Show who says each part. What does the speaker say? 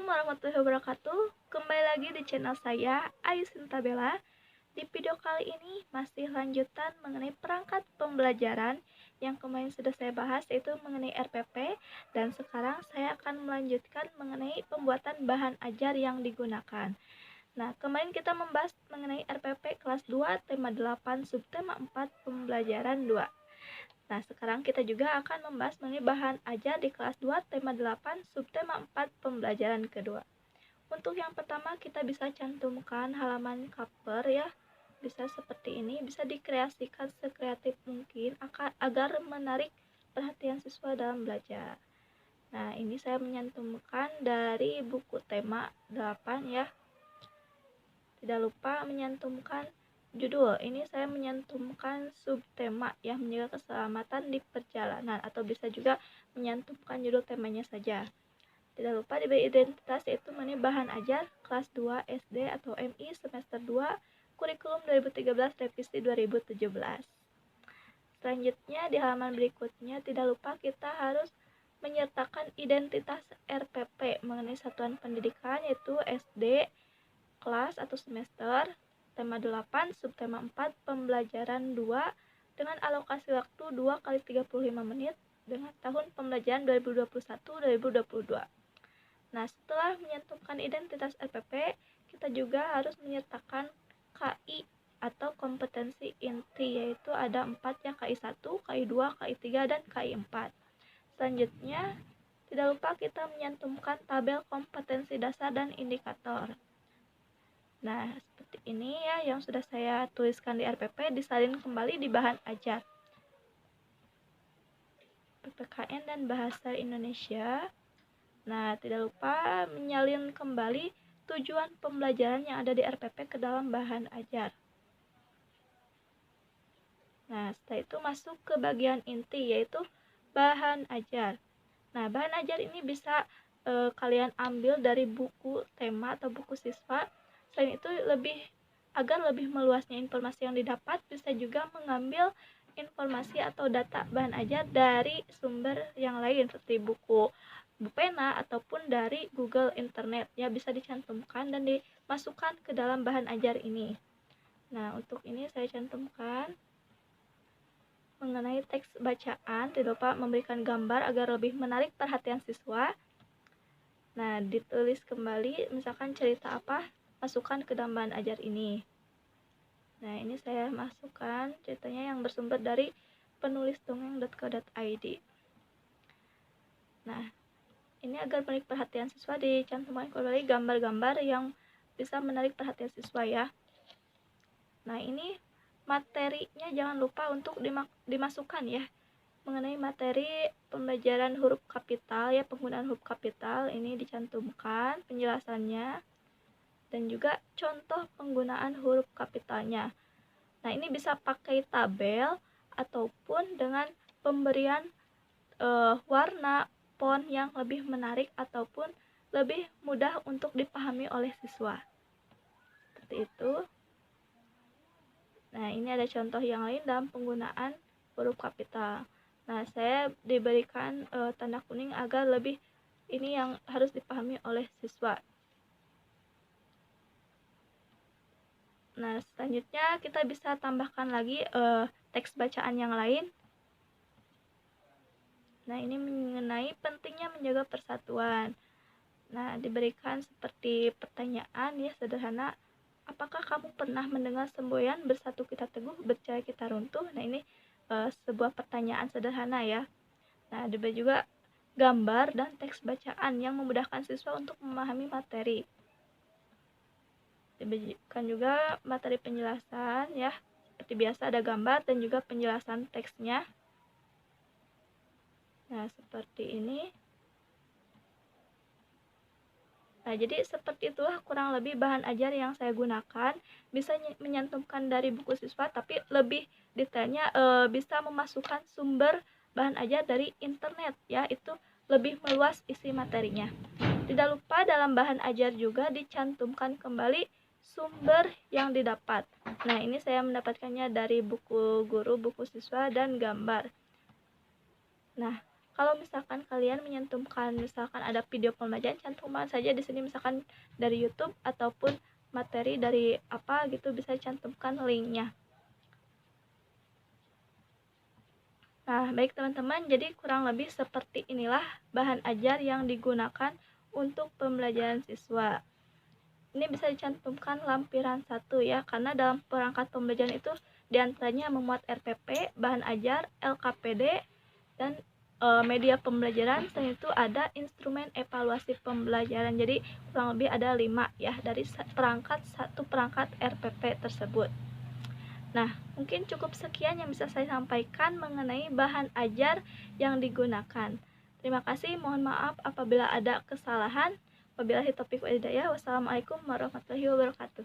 Speaker 1: warahmatullahi wabarakatuh. Kembali lagi di channel saya, Ayu Sintabella. Di video kali ini masih lanjutan mengenai perangkat pembelajaran yang kemarin sudah saya bahas, yaitu mengenai RPP, dan sekarang saya akan melanjutkan mengenai pembuatan bahan ajar yang digunakan. Nah, kemarin kita membahas mengenai RPP kelas 2 tema 8 subtema 4 pembelajaran 2. Nah, sekarang kita juga akan membahas mengenai bahan ajar di kelas 2 tema 8 subtema 4 pembelajaran kedua. Untuk yang pertama kita bisa cantumkan halaman cover ya. Bisa seperti ini, bisa dikreasikan sekreatif mungkin agar menarik perhatian siswa dalam belajar. Nah, ini saya menyantumkan dari buku tema 8 ya. Tidak lupa menyantumkan judul. Ini saya menyantumkan subtema yang menjaga keselamatan di perjalanan, atau bisa juga menyantumkan judul temanya saja. Tidak lupa diberi identitas, yaitu mengenai bahan ajar kelas 2 SD atau MI semester 2 kurikulum 2013 revisi 2017. Selanjutnya di halaman berikutnya tidak lupa kita harus menyertakan identitas RPP mengenai satuan pendidikan, yaitu SD kelas atau semester tema 8 subtema 4 pembelajaran 2 dengan alokasi waktu 2 kali 35 menit dengan tahun pembelajaran 2021-2022. Nah, setelah menyantumkan identitas RPP, kita juga harus menyertakan KI atau kompetensi inti, yaitu ada 4 ya, KI 1, KI 2, KI 3, dan KI 4. Selanjutnya, tidak lupa kita menyantumkan tabel kompetensi dasar dan indikator. Nah, seperti ini ya yang sudah saya tuliskan di RPP, disalin kembali di bahan ajar. PPKN dan Bahasa Indonesia. Nah, tidak lupa menyalin kembali tujuan pembelajaran yang ada di RPP ke dalam bahan ajar. Nah, setelah itu masuk ke bagian inti, yaitu bahan ajar. Nah, bahan ajar ini bisa kalian ambil dari buku tema atau buku siswa. Selain itu, agar lebih meluasnya informasi yang didapat, bisa juga mengambil informasi atau data bahan ajar dari sumber yang lain seperti buku pena ataupun dari Google Internet ya, bisa dicantumkan dan dimasukkan ke dalam bahan ajar ini. Nah, untuk ini saya cantumkan mengenai teks bacaan, tidak lupa memberikan gambar agar lebih menarik perhatian siswa. Nah, ditulis kembali misalkan cerita apa, masukkan ke dalam bahan ajar ini. Nah, ini saya masukkan ceritanya yang bersumber dari penulisdongeng.co.id. Nah, ini agar menarik perhatian siswa, dicantumkan kembali gambar-gambar yang bisa menarik perhatian siswa ya. Nah, ini materinya jangan lupa untuk dimasukkan ya. Mengenai materi pembelajaran huruf kapital ya, penggunaan huruf kapital ini dicantumkan penjelasannya dan juga contoh penggunaan huruf kapitalnya. Nah, ini bisa pakai tabel ataupun dengan pemberian warna font yang lebih menarik ataupun lebih mudah untuk dipahami oleh siswa. Seperti itu. Nah, ini ada contoh yang lain dalam penggunaan huruf kapital. Nah, saya diberikan tanda kuning agar lebih ini yang harus dipahami oleh siswa. Nah, selanjutnya kita bisa tambahkan lagi teks bacaan yang lain. Nah, ini mengenai pentingnya menjaga persatuan. Nah, diberikan seperti pertanyaan ya, sederhana. Apakah kamu pernah mendengar semboyan bersatu kita teguh, bercerai kita runtuh? Nah, ini sebuah pertanyaan sederhana ya. Nah, ada juga gambar dan teks bacaan yang memudahkan siswa untuk memahami materi. Diberikan juga materi penjelasan ya. Seperti biasa ada gambar dan juga penjelasan teksnya. Nah, seperti ini. Nah, jadi seperti itulah kurang lebih bahan ajar yang saya gunakan. Bisa menyantumkan dari buku siswa, tapi lebih detailnya bisa memasukkan sumber bahan ajar dari internet ya, itu lebih meluas isi materinya. Tidak lupa dalam bahan ajar juga dicantumkan kembali sumber yang didapat. Nah, ini saya mendapatkannya dari buku guru, buku siswa, dan gambar. Nah, Kalau misalkan kalian menyantumkan misalkan ada video pembelajaran, cantumkan saja di sini misalkan dari YouTube ataupun materi dari apa gitu, bisa cantumkan linknya. Nah, baik teman-teman, jadi kurang lebih seperti inilah bahan ajar yang digunakan untuk pembelajaran siswa. Ini bisa dicantumkan lampiran 1 ya, karena dalam perangkat pembelajaran itu diantaranya memuat RPP, bahan ajar, LKPD, dan media pembelajaran. Selain itu ada instrumen evaluasi pembelajaran. Jadi kurang lebih ada 5 ya dari satu perangkat RPP tersebut. Nah, mungkin cukup sekian yang bisa saya sampaikan mengenai bahan ajar yang digunakan. Terima kasih, mohon maaf apabila ada kesalahan. Wabillahi taufiq wal hidayah. Wassalamualaikum warahmatullahi wabarakatuh.